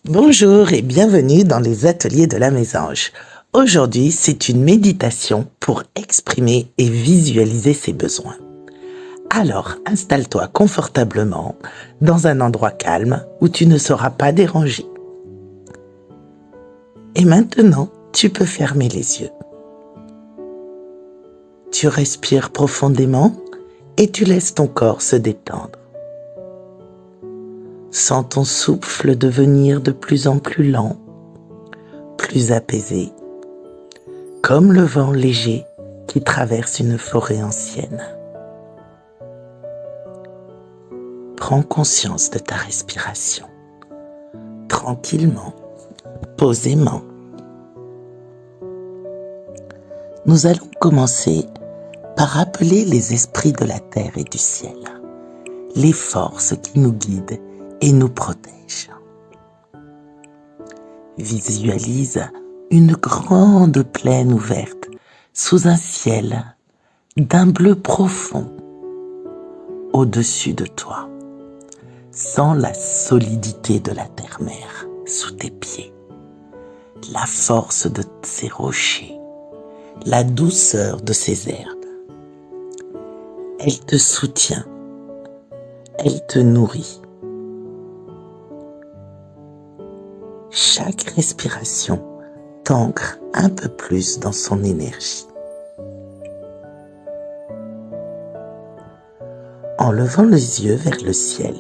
Bonjour et bienvenue dans les ateliers de la Mésange. Aujourd'hui, c'est une méditation pour exprimer et visualiser ses besoins. Alors, installe-toi confortablement dans un endroit calme où tu ne seras pas dérangé. Et maintenant, tu peux fermer les yeux. Tu respires profondément et tu laisses ton corps se détendre. Sens ton souffle devenir de plus en plus lent, plus apaisé, comme le vent léger qui traverse une forêt ancienne. Prends conscience de ta respiration, tranquillement, posément. Nous allons commencer par appeler les esprits de la terre et du ciel, les forces qui nous guident et nous protège. Visualise une grande plaine ouverte sous un ciel d'un bleu profond au-dessus de toi. Sens la solidité de la terre-mère sous tes pieds, la force de ses rochers, la douceur de ses herbes. Elle te soutient, elle te nourrit. Chaque respiration t'ancre un peu plus dans son énergie. En levant les yeux vers le ciel,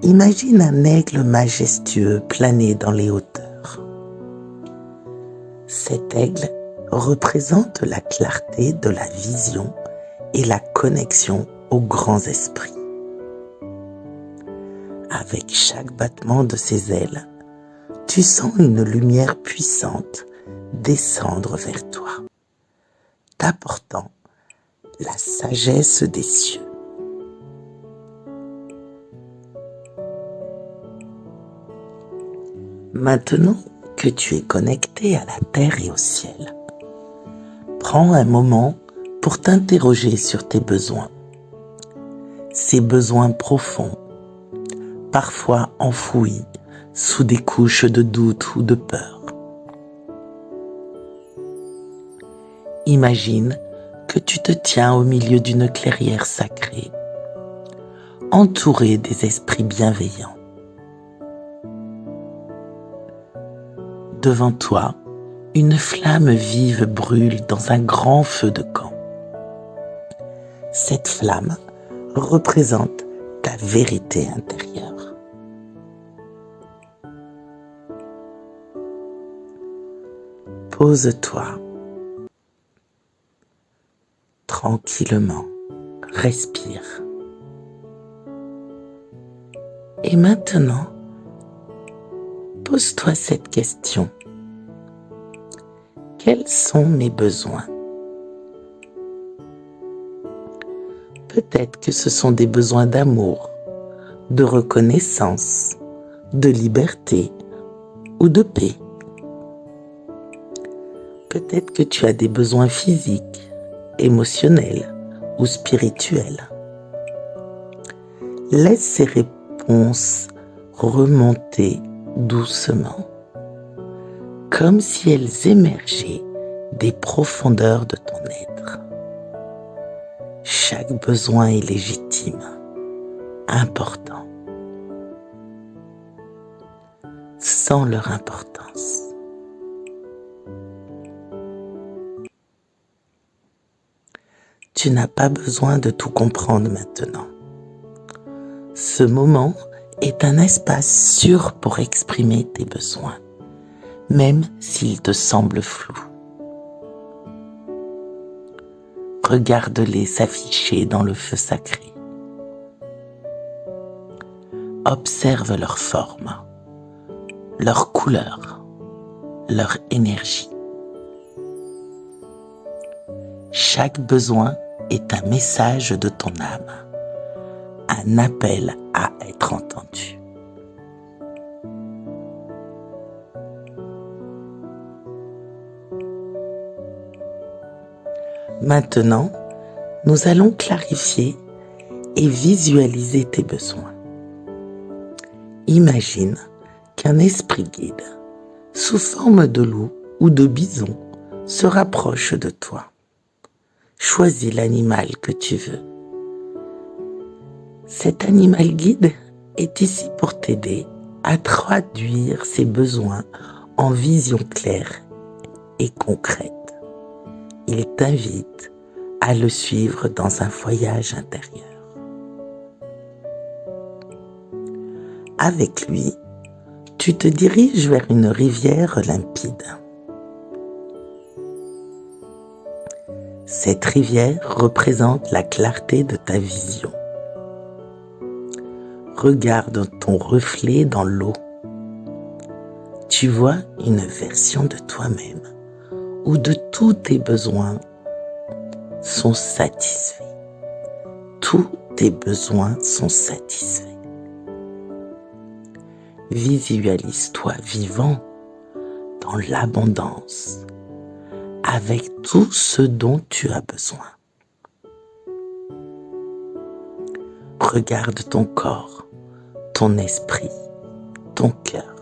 imagine un aigle majestueux planer dans les hauteurs. Cet aigle représente la clarté de la vision et la connexion aux grands esprits. Avec chaque battement de ses ailes, tu sens une lumière puissante descendre vers toi, t'apportant la sagesse des cieux. Maintenant que tu es connecté à la terre et au ciel, prends un moment pour t'interroger sur tes besoins. Ces besoins profonds, parfois enfouis sous des couches de doute ou de peur. Imagine que tu te tiens au milieu d'une clairière sacrée, entouré des esprits bienveillants. Devant toi, une flamme vive brûle dans un grand feu de camp. Cette flamme représente ta vérité intérieure. Pose-toi tranquillement, respire. Et maintenant, pose-toi cette question. Quels sont mes besoins? Peut-être que ce sont des besoins d'amour, de reconnaissance, de liberté ou de paix. Peut-être que tu as des besoins physiques, émotionnels ou spirituels. Laisse ces réponses remonter doucement, comme si elles émergeaient des profondeurs de ton être. Chaque besoin est légitime, important. Sens leur importance. Tu n'as pas besoin de tout comprendre maintenant. Ce moment est un espace sûr pour exprimer tes besoins, même s'ils te semblent flous. Regarde-les s'afficher dans le feu sacré. Observe leur forme, leur couleur, leur énergie. Chaque besoin est un message de ton âme, un appel à être entendu. Maintenant, nous allons clarifier et visualiser tes besoins. Imagine qu'un esprit guide, sous forme de loup ou de bison, se rapproche de toi. Choisis l'animal que tu veux. Cet animal guide est ici pour t'aider à traduire ses besoins en vision claire et concrète. Il t'invite à le suivre dans un voyage intérieur. Avec lui, tu te diriges vers une rivière limpide. Cette rivière représente la clarté de ta vision. Regarde ton reflet dans l'eau. Tu vois une version de toi-même où de tous tes besoins sont satisfaits. Tous tes besoins sont satisfaits. Visualise-toi vivant dans l'abondance avec tout ce dont tu as besoin. Regarde ton corps, ton esprit, ton cœur.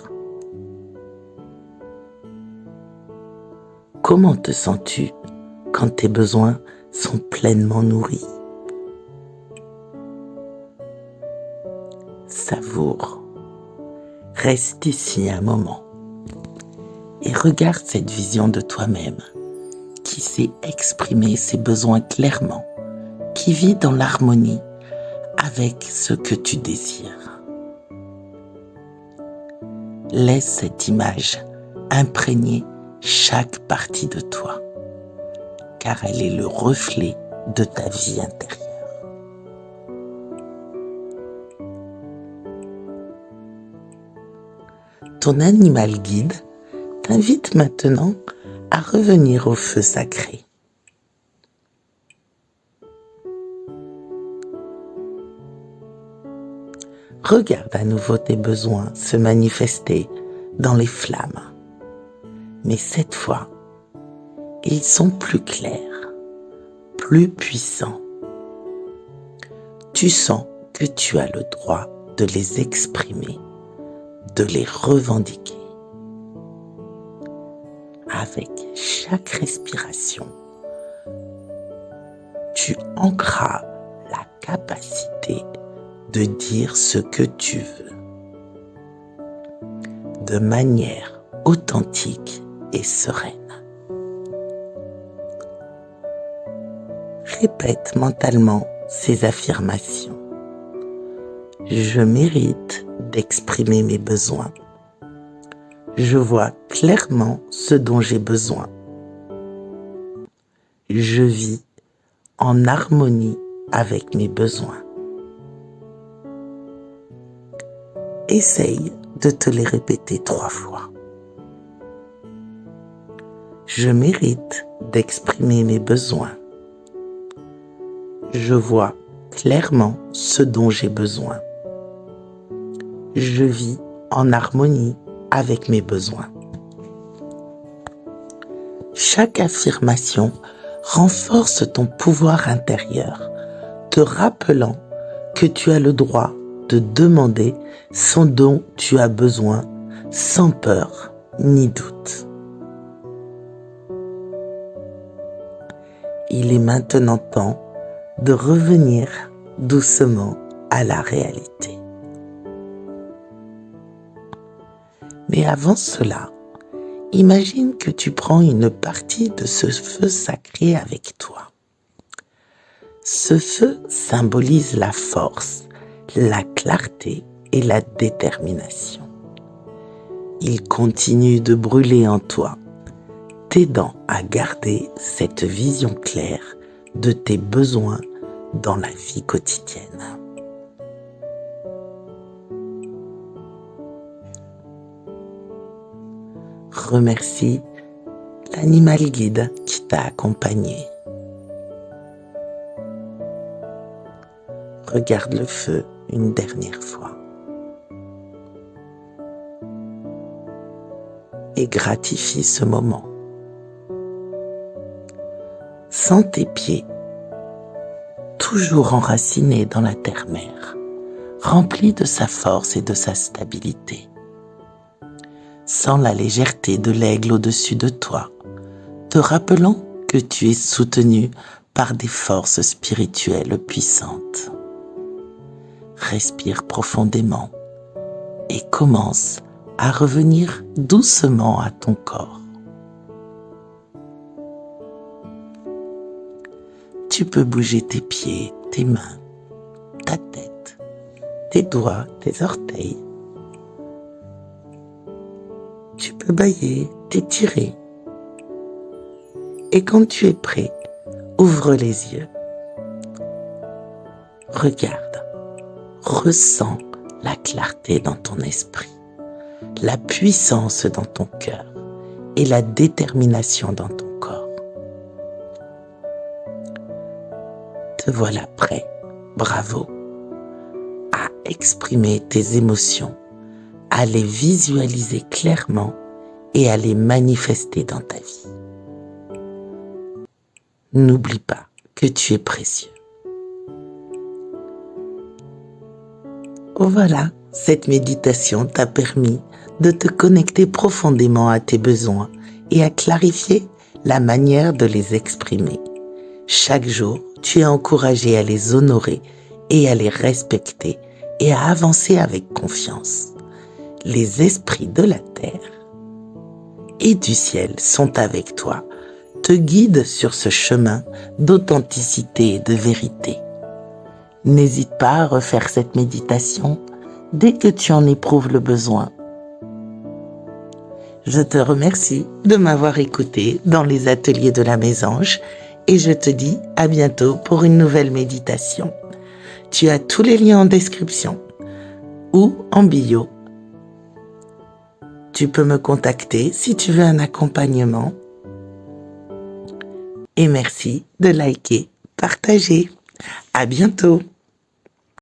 Comment te sens-tu quand tes besoins sont pleinement nourris? Savoure. Reste ici un moment et regarde cette vision de toi-même qui sait exprimer ses besoins clairement, qui vit dans l'harmonie avec ce que tu désires. Laisse cette image imprégner chaque partie de toi, car elle est le reflet de ta vie intérieure. Ton animal guide t'invite maintenant à revenir au feu sacré. Regarde à nouveau tes besoins se manifester dans les flammes. Mais cette fois, ils sont plus clairs, plus puissants. Tu sens que tu as le droit de les exprimer, de les revendiquer. Avec chaque respiration, tu ancras la capacité de dire ce que tu veux, de manière authentique et sereine. Répète mentalement ces affirmations. Je mérite d'exprimer mes besoins. Je vois clairement ce dont j'ai besoin. Je vis en harmonie avec mes besoins. Essaye de te les répéter 3 fois. Je mérite d'exprimer mes besoins. Je vois clairement ce dont j'ai besoin. Je vis en harmonie avec mes besoins. Chaque affirmation renforce ton pouvoir intérieur, te rappelant que tu as le droit de demander ce dont tu as besoin sans peur ni doute. Il est maintenant temps de revenir doucement à la réalité. Mais avant cela, imagine que tu prends une partie de ce feu sacré avec toi. Ce feu symbolise la force, la clarté et la détermination. Il continue de brûler en toi, t'aidant à garder cette vision claire de tes besoins dans la vie quotidienne. Remercie l'animal guide qui t'a accompagné. Regarde le feu une dernière fois. Et gratifie ce moment. Sens tes pieds, toujours enracinés dans la terre-mère, remplis de sa force et de sa stabilité. Sens la légèreté de l'aigle au-dessus de toi, te rappelant que tu es soutenu par des forces spirituelles puissantes. Respire profondément et commence à revenir doucement à ton corps. Tu peux bouger tes pieds, tes mains, ta tête, tes doigts, tes orteils. Tu peux bâiller, t'étirer. Et quand tu es prêt, ouvre les yeux. Regarde, ressens la clarté dans ton esprit, la puissance dans ton cœur et la détermination dans ton corps. Te voilà prêt, bravo, à exprimer tes émotions, à les visualiser clairement et à les manifester dans ta vie. N'oublie pas que tu es précieux. Voilà, cette méditation t'a permis de te connecter profondément à tes besoins et à clarifier la manière de les exprimer. Chaque jour, tu es encouragé à les honorer et à les respecter et à avancer avec confiance. Les esprits de la terre et du ciel sont avec toi, te guident sur ce chemin d'authenticité et de vérité. N'hésite pas à refaire cette méditation dès que tu en éprouves le besoin. Je te remercie de m'avoir écouté dans les ateliers de la Mésange et je te dis à bientôt pour une nouvelle méditation. Tu as tous les liens en description ou en bio. Tu peux me contacter si tu veux un accompagnement. Et merci de liker, partager. À bientôt.